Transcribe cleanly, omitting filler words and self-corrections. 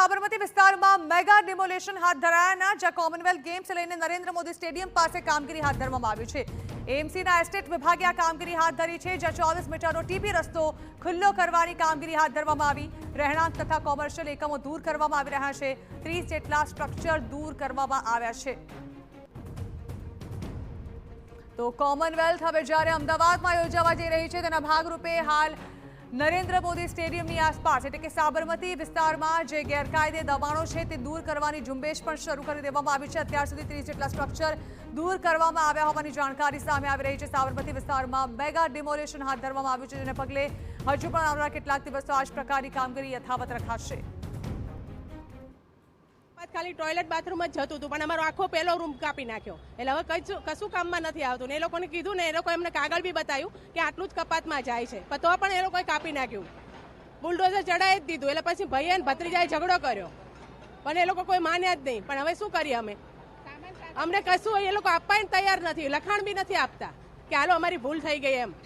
સાબરમતી વિસ્તારમાં mega demolition હાથ ધરાયાના જ્યાં કોમનવેલ્થ ગેમ્સ લઈને નરેન્દ્ર મોદી સ્ટેડિયમ પાસે કામગીરી હાથ ધરવામાં આવી છે। એએમસીના એસ્ટેટ વિભાગે આ કામગીરી હાથ ધરી છે, જ્યાં 24 મીટરનો ટીપી રસ્તો ખુલ્લો કરવાની કામગીરી હાથ ધરવામાં આવી। રહેણાંક તથા કોમર્શિયલ એકમો દૂર કરવામાં આવી રહ્યા છે। 30 જેટલા સ્ટ્રક્ચર દૂર કરવામાં આવ્યા છે। તો કોમનવેલ્થ હવે જ્યારે અમદાવાદમાં યોજાવા જઈ રહી છે તેના ભાગરૂપે હાલ નરેન્દ્ર મોદી સ્ટેડિયમની આસપાસ એટલે કે સાબરમતી વિસ્તારમાં જે ગેરકાયદે દબાણો છે તે દૂર કરવાની ઝુંબેશ પણ શરૂ કરી દેવામાં આવી છે। અત્યાર સુધી 30 જેટલા સ્ટ્રક્ચર દૂર કરવામાં આવ્યા હોવાની જાણકારી સામે આવી રહી છે। સાબરમતી વિસ્તારમાં મેગા ડિમોલેશન હાથ ધરવામાં આવ્યું છે, જેને પગલે હજુ પણ આવનારા કેટલાક દિવસો આ જ પ્રકારની કામગીરી યથાવત રખાશે। ખાલી ટોયલેટ બાથરૂમ જ જતું હતું, પણ અમારો આખો પહેલો રૂમ કાપી નાખ્યો। એટલે હવે કશું કામમાં નથી આવતું ને એ લોકોને કીધું ને એ લોકો એમને કાગળ બી બતાવ્યું કે આટલું જ કપાતમાં જાય છે, પણ તો પણ એ લોકોએ કાપી નાખ્યું। બુલડોઝર ચડાવી જ દીધું। એટલે પછી ભાઈએ અને ભત્રીજાએ ઝઘડો કર્યો, પણ એ લોકો કોઈ માન્યા જ નહીં। પણ હવે શું કરીએ અમે? અમને કશું એ લોકો આપવા તૈયાર નથી, લખાણ બી નથી આપતા કે હાલો અમારી ભૂલ થઈ ગઈ એમ।